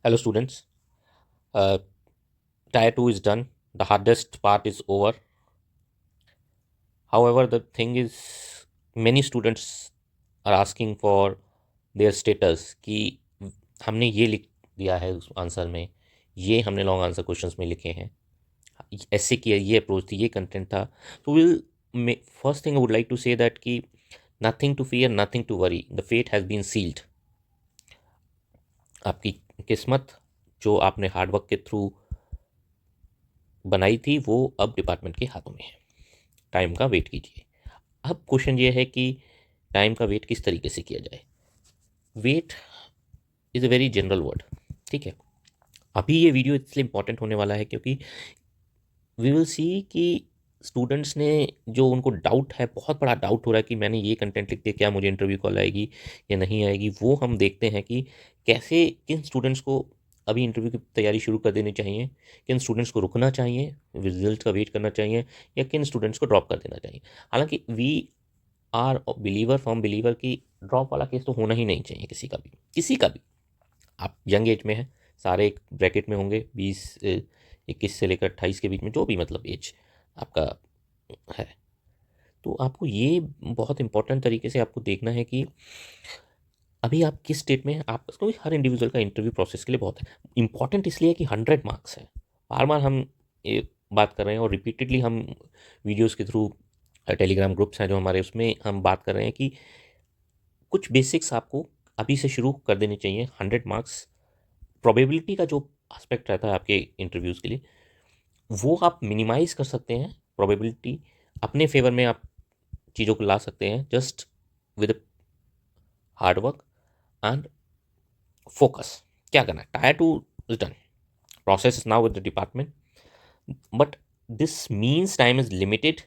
Hello, students. Uh, Tier 2 is done. The hardest part is over. However, the thing is, many students are asking for their status कि हमने ये लिख दिया है उस answer में, ये हमने लॉन्ग आंसर क्वेश्चंस में लिखे हैं, ऐसे किया, ये अप्रोच थी, ये कंटेंट था. तो will first thing I would like to say that कि nothing to fear, nothing to worry, the fate has been sealed. आपकी किस्मत जो आपने हार्डवर्क के थ्रू बनाई थी वो अब डिपार्टमेंट के हाथों में है. टाइम का वेट कीजिए. अब क्वेश्चन ये है कि टाइम का वेट किस तरीके से किया जाए. Weight is a very general word. ठीक है. अभी ये वीडियो इसलिए इंपॉर्टेंट होने वाला है क्योंकि वी विल सी कि स्टूडेंट्स ने जो उनको डाउट है, बहुत बड़ा डाउट हो रहा है कि मैंने ये कंटेंट लिख दिया, क्या मुझे इंटरव्यू कॉल आएगी या नहीं आएगी, वो हम देखते हैं कि कैसे किन स्टूडेंट्स को अभी इंटरव्यू की तैयारी शुरू कर देनी चाहिए, किन स्टूडेंट्स को रुकना चाहिए, रिजल्ट का वेट करना चाहिए, या किन स्टूडेंट्स को ड्रॉप कर देना चाहिए. हालांकि we are believer form believer की ड्रॉप वाला केस तो होना ही नहीं चाहिए किसी का भी, किसी का भी. आप यंग एज में हैं, सारे एक ब्रैकेट में होंगे, 21 से लेकर 28 के बीच में, जो भी मतलब एज आपका है. तो आपको ये बहुत इंपॉर्टेंट तरीके से आपको देखना है कि अभी आप किस स्टेट में हैं. आप क्योंकि हर इंडिविजुअल का इंटरव्यू प्रोसेस के लिए बहुत है इंपॉर्टेंट, इसलिए कि 100 मार्क्स है. बार बार हम ये बात कर रहे हैं और रिपीटेडली हम वीडियोस के थ्रू, टेलीग्राम ग्रुप्स हैं जो हमारे, उसमें हम बात कर रहे हैं कि कुछ बेसिक्स आपको अभी से शुरू कर देने चाहिए. 100 मार्क्स प्रोबेबिलिटी का जो एस्पेक्ट रहता है आपके इंटरव्यूज़ के लिए, वो आप मिनिमाइज कर सकते हैं. प्रोबेबिलिटी अपने फेवर में आप चीज़ों को ला सकते हैं just with hard work and focus. क्या करना है, tier two is done, process is now with the department, but this means time is limited.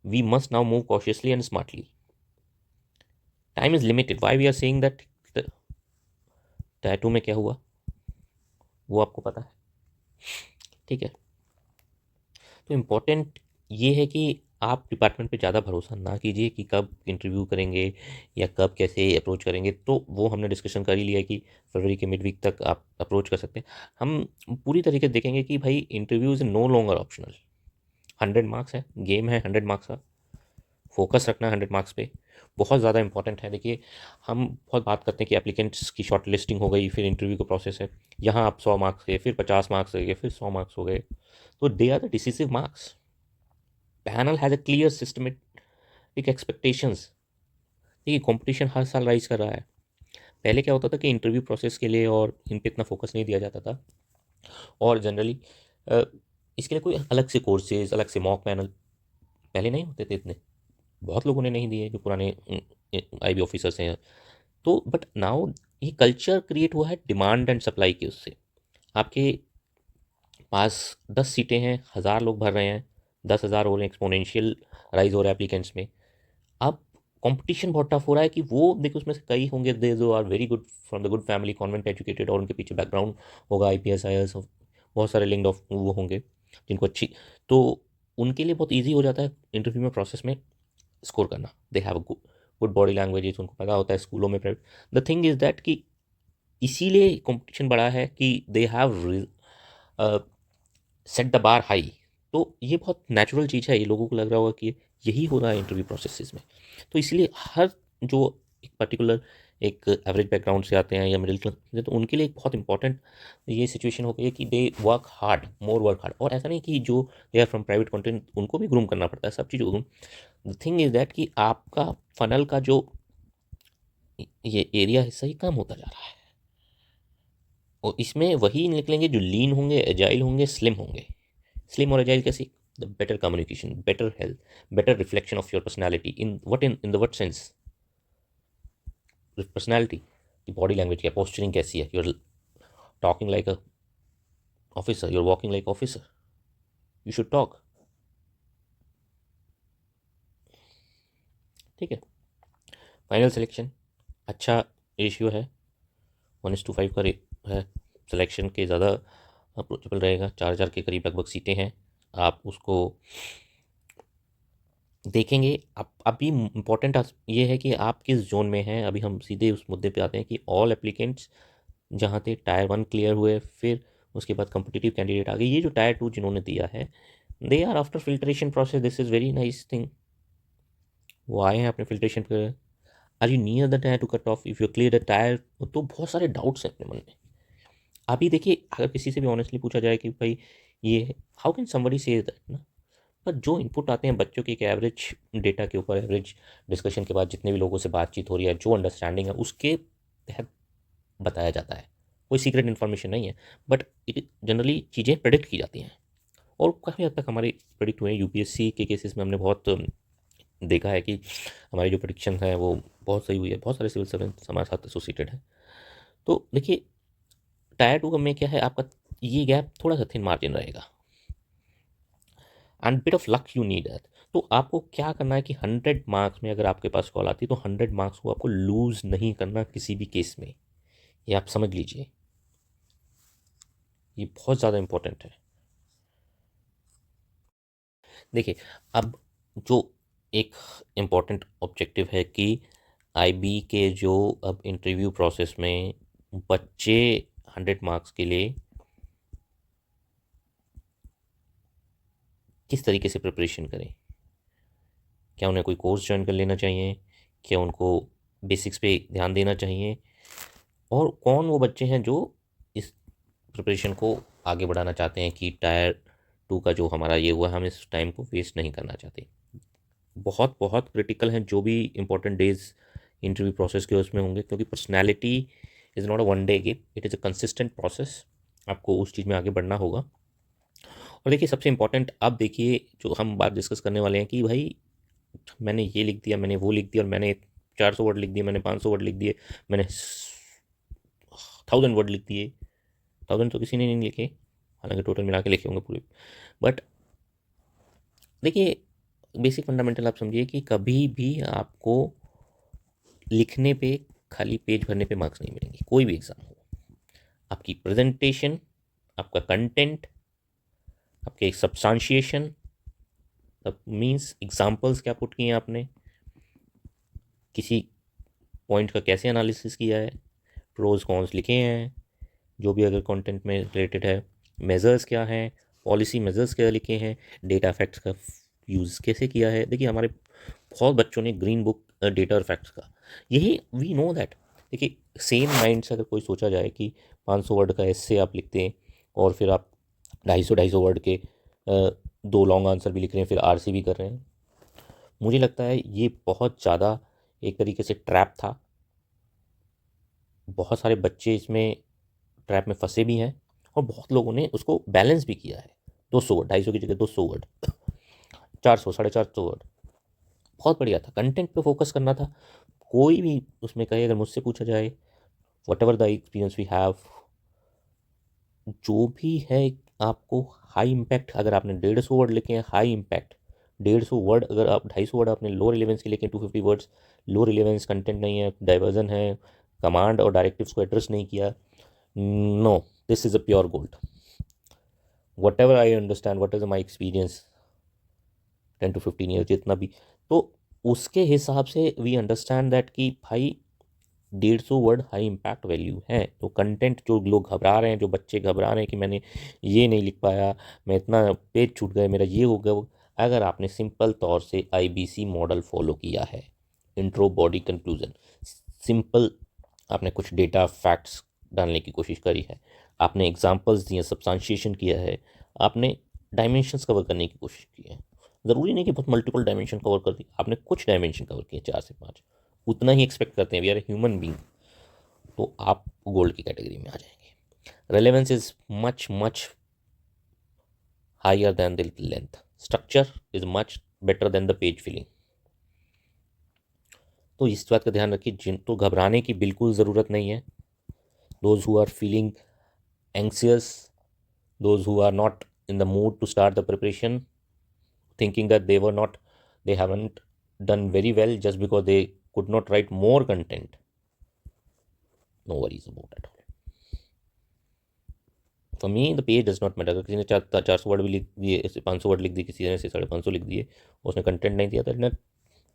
We must now move cautiously and smartly. Time is limited. Why we are saying that. Tier two में क्या हुआ वो आपको पता है. ठीक है. तो इम्पोर्टेंट ये है कि आप डिपार्टमेंट पे ज़्यादा भरोसा ना कीजिए कि कब इंटरव्यू करेंगे या कब कैसे अप्रोच करेंगे. तो वो हमने डिस्कशन कर ही लिया है कि फरवरी के मिड वीक तक आप अप्रोच कर सकते हैं. हम पूरी तरीके से देखेंगे कि भाई interview is no longer optional. 100 marks है, गेम है 100 मार्क्स का. फोकस रखना 100 मार्क्स पे बहुत ज़्यादा इंपॉर्टेंट है. देखिए, हम बहुत बात करते हैं कि एप्लीकेंट्स की शॉर्ट लिस्टिंग हो गई, फिर इंटरव्यू का प्रोसेस है, यहाँ आप 100 मार्क्स गए, फिर 50 मार्क्स गए, फिर 100 मार्क्स हो गए. तो they are the decisive marks. Panel has a clear systematic expectations. देखिए, कंपटीशन हर साल राइज कर रहा है. पहले क्या होता था कि इंटरव्यू प्रोसेस के लिए और इन पे इतना फोकस नहीं दिया जाता था, और जनरली इसके लिए कोई अलग से कोर्सेज, अलग से मॉक पैनल पहले नहीं होते थे इतने. बहुत लोगों ने नहीं दिए जो पुराने IB ऑफिसर्स हैं. तो बट नाउ ये कल्चर क्रिएट हुआ है डिमांड एंड सप्लाई के उससे. आपके पास 10 सीटें हैं, 1,000 लोग भर रहे हैं, 10,000 हो रहे हैं, एक्सपोनेंशियल राइज हो रहा है एप्लीकेंट्स में. अब कंपटीशन बहुत टफ हो रहा है कि वो देखो उसमें से कई होंगे दे जो are very good from the good family, convent educated, और उनके पीछे बैकग्राउंड होगा, IPS IAS, बहुत सारे लिंक्ड ऑफ वो होंगे जिनको अच्छी. तो उनके लिए बहुत ईजी हो जाता है इंटरव्यू में प्रोसेस में स्कोर करना. They have good body language, उनको पता होता है स्कूलों में private. The thing is that कि इसीलिए कंपटीशन बढ़ा है कि they have set the bar high. तो ये बहुत नेचुरल चीज़ है. ये लोगों को लग रहा होगा कि यही हो रहा है इंटरव्यू प्रोसेसेस में. तो इसलिए हर जो एक पर्टिकुलर एक एवरेज बैकग्राउंड से आते हैं या मिडिल क्लास से, तो उनके लिए एक बहुत इंपॉर्टेंट ये सिचुएशन हो गई है कि they work hard, more work hard. और ऐसा नहीं कि जो they are from private content उनको भी ग्रूम करना पड़ता है, सब चीज़. द थिंग इज़ दैट कि आपका फनल का जो ये एरिया हिस्सा ही कम होता जा रहा है, और इसमें वही निकलेंगे जो लीन होंगे, एजाइल होंगे, स्लिम होंगे. स्लिम और एजाइल कैसे? The better communication, better health, better reflection of your personality. In the what sense? Personality की बॉडी लैंग्वेज क्या, पोस्चरिंग कैसी है, you're talking like a officer, your walking like officer, you should talk. ठीक है. Final selection अच्छा ratio है, 1:5 का है. सिलेक्शन के ज़्यादा अप्रोचेबल रहेगा. 4,000 के करीब लगभग सीटें हैं. आप उसको देखेंगे. अब अभी इम्पोर्टेंट ये है कि आप किस जोन में हैं. अभी हम सीधे उस मुद्दे पे आते हैं कि ऑल एप्लीकेंट्स जहाँ थे टायर 1 क्लियर हुए, फिर उसके बाद कॉम्पिटिटिव कैंडिडेट आ गए। ये जो टायर 2 जिन्होंने दिया है, they are after filtration process, this is very nice thing. वो आए हैं अपने फिल्ट्रेशन पे, are you near the tier two cut off, if you clear the tier. तो बहुत सारे डाउट्स हैं अपने मन में। अभी देखिए, अगर किसी से भी ऑनेस्टली पूछा जाए कि भाई ये how can somebody say that ना, पर जो इनपुट आते हैं बच्चों के एक एवरेज डेटा के ऊपर, एवरेज डिस्कशन के बाद जितने भी लोगों से बातचीत हो रही है, जो अंडरस्टैंडिंग है उसके तहत बताया जाता है। कोई सीक्रेट इन्फॉर्मेशन नहीं है, बट इट जनरली चीज़ें प्रेडिक्ट की जाती हैं, और काफ़ी हद तक हमारे प्रेडिक्ट हुए हैं। यूपीएससी के केसेस में हमने बहुत देखा है कि हमारी जो प्रेडिक्शन है वो बहुत सही हुई है। बहुत सारे सिविल सर्वेंट्स हमारे साथ एसोसिएटेड हैं। तो देखिए, टायर 2 में क्या है, आपका ये गैप थोड़ा सा थिन मार्जिन रहेगा, and bit of luck you need that. तो आपको क्या करना है कि 100 मार्क्स में अगर आपके पास कॉल आती है तो 100 मार्क्स को आपको लूज नहीं करना किसी भी केस में। ये आप समझ लीजिए, ये बहुत ज़्यादा इंपॉर्टेंट है। देखिए, अब जो एक इम्पॉर्टेंट ऑब्जेक्टिव है कि आईबी के जो अब इंटरव्यू प्रोसेस में बच्चे 100 मार्क्स के लिए किस तरीके से प्रिपरेशन करें। क्या उन्हें कोई कोर्स ज्वाइन कर लेना चाहिए, क्या उनको बेसिक्स पे ध्यान देना चाहिए, और कौन वो बच्चे हैं जो इस प्रिपरेशन को आगे बढ़ाना चाहते हैं कि टायर 2 का जो हमारा ये हुआ, हम इस टाइम को वेस्ट नहीं करना चाहते। बहुत बहुत क्रिटिकल हैं जो भी इंपॉर्टेंट डेज इंटरव्यू प्रोसेस के उसमें होंगे, क्योंकि personality is not a one day game, it is a consistent process. आपको उस चीज़ में आगे बढ़ना होगा। और देखिए, सबसे इंपॉर्टेंट अब देखिए जो हम बात डिस्कस करने वाले हैं कि भाई मैंने ये लिख दिया, मैंने वो लिख दिया, और मैंने 400 वर्ड लिख दिए, मैंने 500 वर्ड लिख दिए, मैंने 1000 वर्ड लिख दिए। 1000 तो किसी ने नहीं लिखे, हालांकि टोटल मिला के लिखे होंगे पूरे। बट देखिए, बेसिक फंडामेंटल आप समझिए कि कभी भी आपको लिखने पे, खाली पेज भरने पे मार्क्स नहीं मिलेंगे, कोई भी एग्ज़ाम हो। आपकी प्रेजेंटेशन, आपका कंटेंट, आपके सब्सटेंशिएशन, मीन्स एग्जाम्पल्स क्या पुट किए हैं आपने, किसी पॉइंट का कैसे एनालिसिस किया है, प्रोज कॉन्स लिखे हैं, जो भी अगर कंटेंट में रिलेटेड है, मेजर्स क्या हैं, पॉलिसी मेजर्स क्या लिखे हैं, डेटा फैक्ट्स का यूज़ कैसे किया है। देखिए, हमारे बहुत बच्चों ने ग्रीन बुक डेटा और फैक्ट्स का, यही वी नो दैट। देखिए, सेम माइंड से अगर कोई सोचा जाए कि 500 वर्ड का एस्से आप लिखते हैं, और फिर आप 250 वर्ड के 2 लॉन्ग आंसर भी लिख रहे हैं, फिर आरसी भी कर रहे हैं, मुझे लगता है ये बहुत ज़्यादा एक तरीके से ट्रैप था। बहुत सारे बच्चे इसमें ट्रैप में फंसे भी हैं, और बहुत लोगों ने उसको बैलेंस भी किया है। 200 वर्ड, 250 की जगह 200 वर्ड, 400, 450 वर्ड, बहुत बढ़िया था। कंटेंट पे फोकस करना था। कोई भी उसमें कहे, अगर मुझसे पूछा जाए, whatever the experience we have, जो भी है, आपको हाई इम्पैक्ट, अगर आपने 150 वर्ड लिखे हैं हाई इम्पैक्ट 150 वर्ड, अगर आप 250 वर्ड आपने लो रिलेवेंस के लिखे, 250 वर्ड्स लो रिलेवेंस कंटेंट नहीं है, डाइवर्जन है, कमांड और डायरेक्टिव्स को एड्रेस नहीं किया, no, this is a pure gold. Whatever I understand, what is my experience 10 to 15 year जितना भी, तो उसके हिसाब से वी अंडरस्टैंड दैट कि भाई 150 वर्ड हाई इम्पैक्ट वैल्यू है। तो कंटेंट, जो लोग घबरा रहे हैं, जो बच्चे घबरा रहे हैं कि मैंने ये नहीं लिख पाया, मैं इतना पेज छूट गए, मेरा ये हो गया वो, अगर आपने सिंपल तौर से आईबीसी मॉडल फॉलो किया है, इंट्रो बॉडी कंक्लूजन, सिंपल, आपने कुछ डेटा फैक्ट्स डालने की कोशिश करी है, आपने एग्जांपल्स दिए, सब्सटेंशिएशन किया है, आपने डायमेंशंस कवर करने की कोशिश की है। ज़रूरी नहीं कि बहुत मल्टीपल डायमेंशन कवर कर दी, आपने कुछ डायमेंशन कवर किए, 4 से 5, उतना ही एक्सपेक्ट करते हैं, we are a human being, तो आप गोल्ड की कैटेगरी में आ जाएंगे। Relevance is much much higher than the length, structure is much better than the page filling. तो इस बात का ध्यान रखिए, जिन तो घबराने की बिल्कुल ज़रूरत नहीं है। Those who are feeling anxious, those who are not in the mood to start the preparation, thinking that they haven't done very well just because they could not write more content, no worries about it. For me the page does not matter. अगर किसी ने 400 word भी लिख दिए, ऐसे 500 word लिख दिए, किसी ने ऐसे 550 लिख दिए, उसने कंटेंट नहीं दिया, तो इतना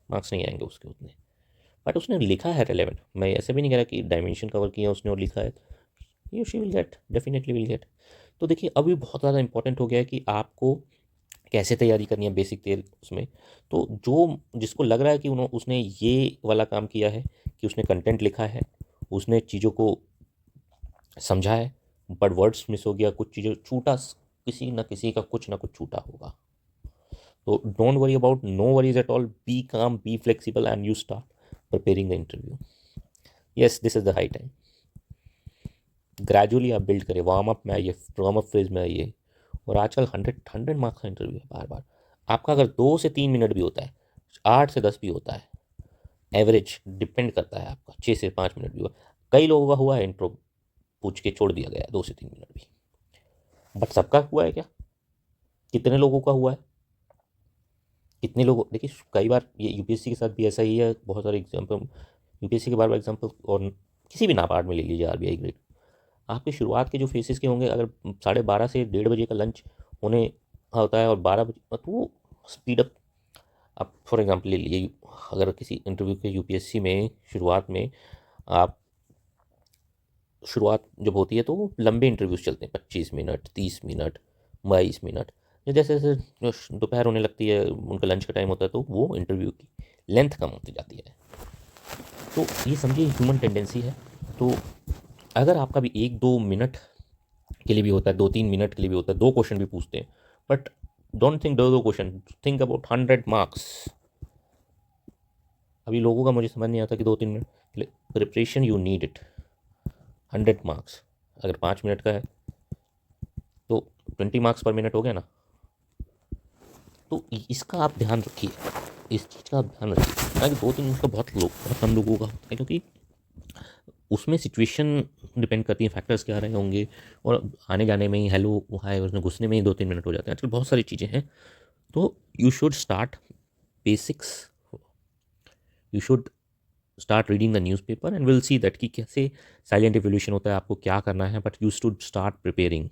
मार्क्स नहीं आएंगे उसके उतने। बट उसने लिखा है रेलेवेंट, मैं ऐसे भी नहीं कह रहा कि डायमेंशन कवर किया उसने और लिखा है, he she will get, definitely will get. तो देखिए अभी बहुत ज़्यादा इंपॉर्टेंट हो गया है कि आपको कैसे तैयारी करनी है बेसिक तेर उसमें। तो जो जिसको लग रहा है कि उसने ये वाला काम किया है कि उसने कंटेंट लिखा है, उसने चीज़ों को समझा है, बट वर्ड्स मिस हो गया, कुछ चीज़ें छूटा, किसी ना किसी का कुछ ना कुछ छूटा होगा। तो don't worry about, no worries at all, be calm, be flexible and you start preparing the interview. Yes, this is the high time. Gradually आप बिल्ड करें, वार्म अप में आइए, वार्म अप फेज में आइए। और आजकल 100 मार्क्स का interview है बार बार। आपका अगर 2 से 3 मिनट भी होता है, 8 से 10 भी होता है, एवरेज डिपेंड करता है आपका, 6 से 5 मिनट भी हुआ। कई लोगों का हुआ है इंट्रो पूछ के छोड़ दिया गया 2 से 3 मिनट भी, बट सबका हुआ है क्या? कितने लोगों का हुआ है? कितने लोगों, देखिए कई बार ये यूपीएससी के साथ भी ऐसा ही है। बहुत सारे एग्जाम्पल यूपीएससी के बार बार एग्जाम्पल, और किसी भी नापार्ट में ले लीजिए, आरबीआई ग्रेड, आपके शुरुआत के जो फेसेस के होंगे, अगर 12:30 से 1:30 बजे का लंच होने होता है और 12 बजे, तो वो स्पीड अप। आप फॉर एग्जांपल ले लीजिए, अगर किसी इंटरव्यू के यूपीएससी में शुरुआत में आप, शुरुआत जब होती है तो वो लंबे इंटरव्यूज चलते हैं, 25 मिनट, 30 मिनट, 22 मिनट। जैसे जैसे दोपहर होने लगती है, उनका लंच का टाइम होता है, तो वो इंटरव्यू की लेंथ कम होती जाती है। तो ये समझिए ह्यूमन टेंडेंसी है। तो अगर आपका भी 1-2 मिनट के लिए भी होता है, 2-3 मिनट के लिए भी होता है, 2 क्वेश्चन भी पूछते हैं, but don't think 2 question, think about 100 marks. अभी लोगों का मुझे समझ नहीं आता कि 2-3 minute preparation, you need it. 100 marks अगर 5 मिनट का है तो 20 मार्क्स पर मिनट हो गया ना। तो इसका आप ध्यान रखिए, इस चीज़ का आप ध्यान रखिए। हालांकि 2-3 मिनट का बहुत कम लोगों का होता है, क्योंकि उसमें सिचुएशन डिपेंड करती है, फैक्टर्स क्या रहे होंगे, और आने जाने में ही, हेलो हाय, उसमें घुसने में ही 2-3 मिनट हो जाते हैं। आजकल बहुत सारी चीज़ें हैं। तो you should start basics, you should start reading the newspaper and will see that कि कैसे साइलेंट एवोल्यूशन होता है, आपको क्या करना है, but you should start preparing.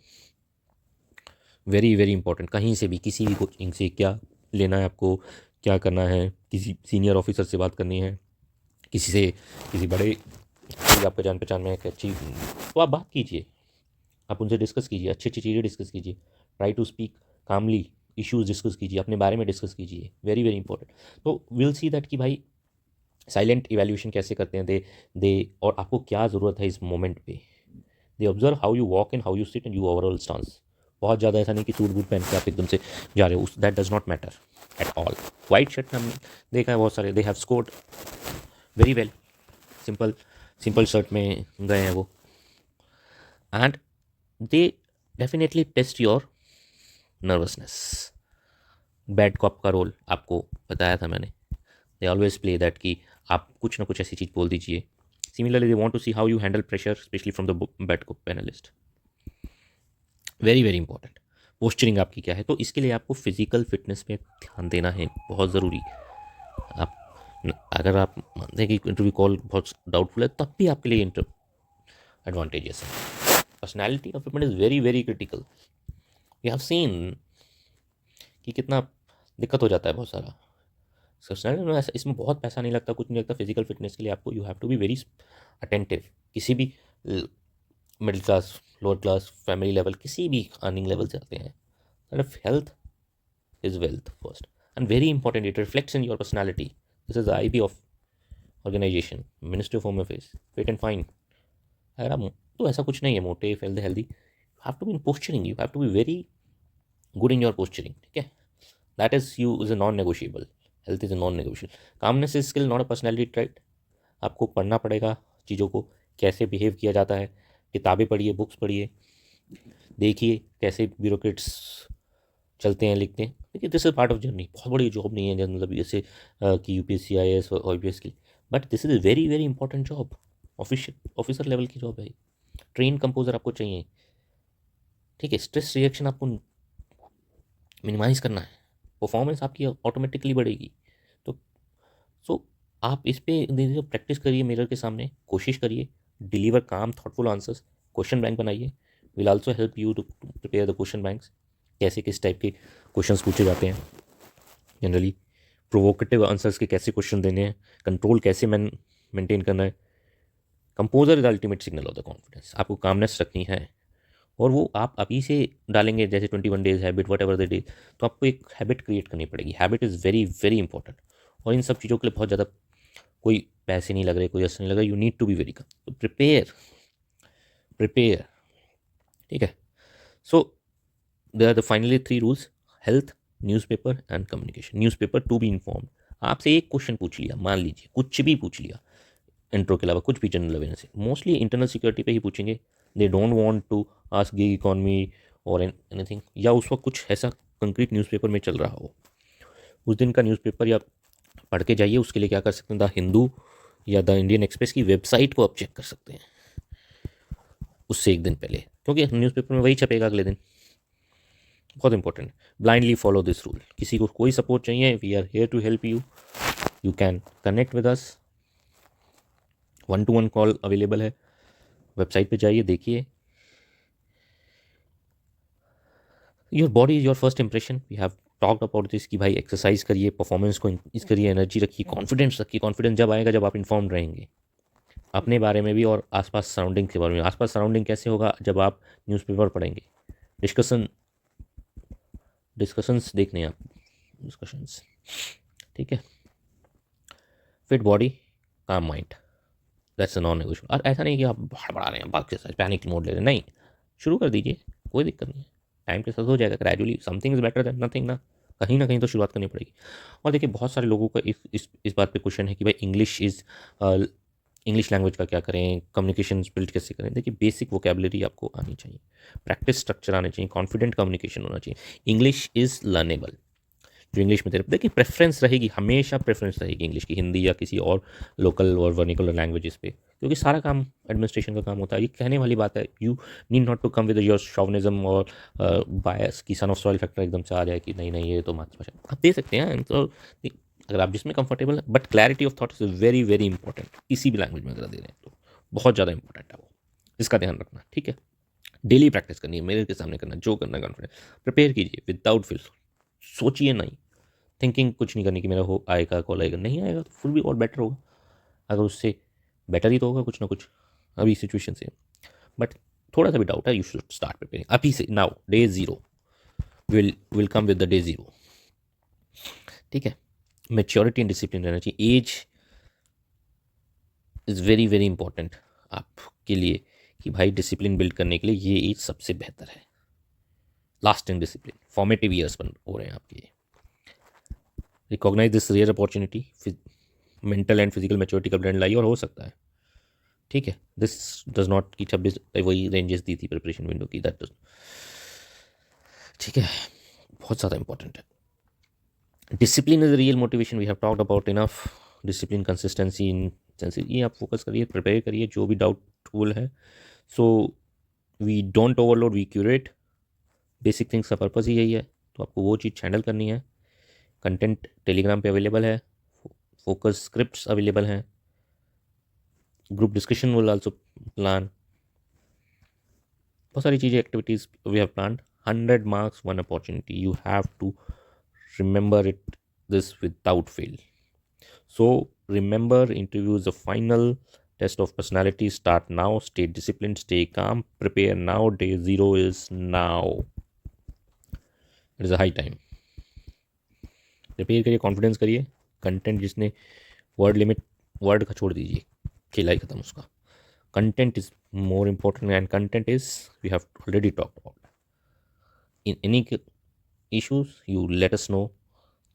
Very very important. कहीं से भी, किसी भी कोचिंग से क्या लेना है आपको, क्या करना है, किसी सीनियर ऑफिसर से बात करनी है, किसी से, किसी बड़े, कोई आपका जान पहचान में है कि अच्छी, तो आप बात कीजिए, आप उनसे डिस्कस कीजिए, अच्छी अच्छी चीज़ें डिस्कस कीजिए। Try to speak calmly, issues discuss कीजिए, अपने बारे में डिस्कस कीजिए, वेरी वेरी इंपॉर्टेंट। तो विल सी दैट कि भाई साइलेंट इवैल्यूएशन कैसे करते हैं दे और आपको क्या ज़रूरत है इस मोमेंट पे। They observe how you walk and how you sit and you overall stance. बहुत ज़्यादा ऐसा नहीं कि सूट बूट पहन के आप एकदम से जा रहे हो, that does not matter at all. White shirt में हमने देखा है बहुत सारे, they have scored very well, simple simple shirt में गए हैं वो, and they definitely test your nervousness. Bad cop का रोल आपको बताया था मैंने, दे ऑलवेज प्ले दैट कि आप कुछ ना कुछ ऐसी चीज़ बोल दीजिए। Similarly they want to see how you handle pressure, specially from the bad cop panelist. Very very important. Posturing आपकी क्या है, तो इसके लिए आपको फिजिकल फिटनेस पे ध्यान देना है, बहुत ज़रूरी। आप अगर आप मानते हैं कि इंटरव्यू कॉल बहुत डाउटफुल है, तब भी आपके लिए एडवांटेजेस है। Personality development is very very critical. We have seen कि कितना दिक्कत हो जाता है बहुत सारा। पर्सनैलिटी में ऐसा, इसमें बहुत पैसा नहीं लगता, कुछ नहीं लगता। फिजिकल फिटनेस के लिए आपको, you have to be very attentive. किसी भी middle class, lower class, family level, किसी भी अर्निंग लेवल से आते हैं, health is wealth first, and very important, it reflects in your personality. This is the IP of organization, Ministry of Home Affairs, fit and fine। अगर आप, तो ऐसा कुछ नहीं है मोटे healthy, you have to be in posturing, you have to be very good in your posturing, ठीक है। That is you is a non negotiable, health is a non negotiable. Calmness is skill, not a personality trait. आपको पढ़ना पड़ेगा चीज़ों को, कैसे behave किया जाता है, किताबें पढ़िए, बुक्स पढ़िए, देखिए कैसे ब्यूरोक्रेट्स चलते हैं, लिखते हैं। देखिए this is part of journey. बहुत बड़ी जॉब नहीं है, मतलब जैसे कि यूपीएससी, आईएएस और आईपीएस की, but this is very very important job. Officer level की जॉब है। ट्रेन कंपोजर आपको चाहिए, ठीक है। स्ट्रेस रिएक्शन आपको मिनिमाइज करना है, परफॉर्मेंस आपकी ऑटोमेटिकली बढ़ेगी। तो सो आप इस पे प्रैक्टिस करिए, मिरर के सामने कोशिश करिए, deliver calm thoughtful answers, question bank बनाइए। Will also help you to prepare the question banks, कैसे किस टाइप के क्वेश्चंस पूछे जाते हैं जनरली, प्रोवोकेटिव आंसर्स के कैसे क्वेश्चन देने हैं, कंट्रोल कैसे मेंटेन करना है, composer is ultimate signal of the confidence. आपको कामनेस रखनी है और वो आप अभी से डालेंगे, जैसे 21 days habit what ever the day, तो आपको एक हैबिट क्रिएट करनी पड़ेगी। Habit is very very important. और इन सब चीज़ों के लिए बहुत ज़्यादा कोई पैसे नहीं लग रहे, कोई असर नहीं लग रहा, you need to be very calm. तो प्रिपेयर प्रिपेयर, ठीक है। So they are the finally 3 rules: health, newspaper and communication. Newspaper to be informed. आपसे एक क्वेश्चन पूछ लिया, मान लीजिए कुछ भी पूछ लिया इंट्रो के अलावा, कुछ भी जनरल अवेयरनेस से, मोस्टली इंटरनल सिक्योरिटी पे ही पूछेंगे। They don't want to ask gig economy और एनीथिंग, या उस वक्त कुछ ऐसा कंक्रीट न्यूज़पेपर में चल रहा हो। उस दिन का न्यूज़पेपर या पढ़ के जाइए। उसके लिए क्या कर सकते हैं, द हिंदू या द इंडियन एक्सप्रेस की वेबसाइट को आप चेक कर सकते हैं उससे एक दिन पहले, क्योंकि न्यूज़पेपर में वही छपेगा अगले दिन। बहुत important, blindly follow this rule. किसी को कोई सपोर्ट चाहिए, we are here to help you. You can connect with us, 1-to-1 call available है। वेबसाइट पे जाइए, देखिए। Your body is your first impression, we have talked about this कि भाई एक्सरसाइज करिए, परफॉर्मेंस को इंक्रीज करिए, एनर्जी रखिए, कॉन्फिडेंस रखिए। कॉन्फिडेंस जब आएगा जब आप इन्फॉर्म्ड रहेंगे अपने बारे में भी और आसपास सराउंडिंग के बारे में। आसपास सराउंडिंग कैसे होगा, जब आप न्यूज़पेपर पढ़ेंगे, डिस्कशंस देखने हैं आप, डिस्कशंस, ठीक है। फिट बॉडी, काम mind, that's a non negotiable. और ऐसा नहीं कि आप बढ़ा रहे हैं, बात के साथ पैनिक मोड ले रहे हैं, नहीं, शुरू कर दीजिए, कोई दिक्कत नहीं है। टाइम के साथ हो जाएगा, gradually something is better than nothing ना। कहीं तो शुरुआत करनी पड़ेगी। और देखिए, बहुत सारे लोगों का इस बात पे क्वेश्चन है कि भाई इंग्लिश लैंग्वेज का क्या करें, कम्युनिकेशन बिल्ड कैसे करें। देखिए, बेसिक वोकेबलरी आपको आनी चाहिए, प्रैक्टिस स्ट्रक्चर आने चाहिए, कॉन्फिडेंट कम्युनिकेशन होना चाहिए। English is learnable. जो इंग्लिश में देखिए प्रेफरेंस रहेगी, हमेशा प्रेफरेंस रहेगी इंग्लिश की, हिंदी या किसी और लोकल और वर्निकुलर लैंग्वेजेस पे, क्योंकि सारा काम एडमिनिस्ट्रेशन का काम होता है। ये कहने वाली बात है, you need not to come with your chauvinism और बायस की सन ऑफ सॉइल फैक्टर एकदम से आ जाए कि नहीं नहीं ये तो मातृभाषा। आप दे सकते हैं तो, अगर आप जिसमें कंफर्टेबल है, but clarity of thought is very very important. किसी भी लैंग्वेज में अगर दे रहे हैं तो बहुत ज़्यादा इंपॉर्टेंट है वो, इसका ध्यान रखना, ठीक है। डेली प्रैक्टिस करनी है, मेरे के सामने करना, जो करना है कॉन्फिडेंस, प्रिपेयर कीजिए विदाउट फिल। सोचिए नहीं, थिंकिंग कुछ नहीं करनी कि मेरा हो आएगा, कॉल आएगा, नहीं आएगा तो फिर भी और बेटर होगा। अगर उससे बेटर ही तो होगा कुछ ना कुछ अभी सिचुएशन से। बट थोड़ा सा भी डाउट है, यू शुड स्टार्ट प्रिपेयरिंग अभी से, now, day 0 will come with the day 0, ठीक है। मेच्योरिटी एंड डिसिप्लिन रहना चाहिए। Age is very very important आपके लिए, कि भाई डिसिप्लिन बिल्ड करने के लिए ये एज सबसे बेहतर है। लास्टिंग डिसिप्लिन, फॉर्मेटिव ईयर्स बन हो रहे हैं आपके। Recognise this rare opportunity, mental and physical maturity का ब्लेंड लाइए, और हो सकता है, ठीक है। दिस डज नॉट की 26 वही रेंजेस दी थी प्रिपरेशन विंडो की, दैट डज, ठीक है। बहुत ज़्यादा इंपॉर्टेंट है। Discipline is real motivation, we have talked about enough. Discipline, consistency, intensity, ये आप फोकस करिए, प्रिपेयर करिए जो भी डाउटफुल है। So we don't overload, we curate. Basic things का पर्पज़ ही यही है, तो आपको वो चीज़ हैंडल करनी है। कंटेंट टेलीग्राम पे अवेलेबल है, फोकस स्क्रिप्ट्स अवेलेबल हैं, group discussion will also plan, बहुत सारी चीज़ें, activities we have plan. 100 marks 1 opportunity, you have to remember it, this without fail. So remember, interview is the final test of personality. Start now, stay disciplined, stay calm, prepare now, day 0 is now, it is a high time। Prepare करिए, confidence करिए। Content जिसने word limit, word का छोड़ दीजिए, खेला ही खत्म उसका। Content is more important, and content is, we have already talked about. In any issues, you let us know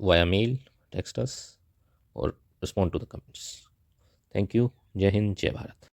via mail, text us, or respond to the comments. Thank you. Jai Hind, Jai Bharat.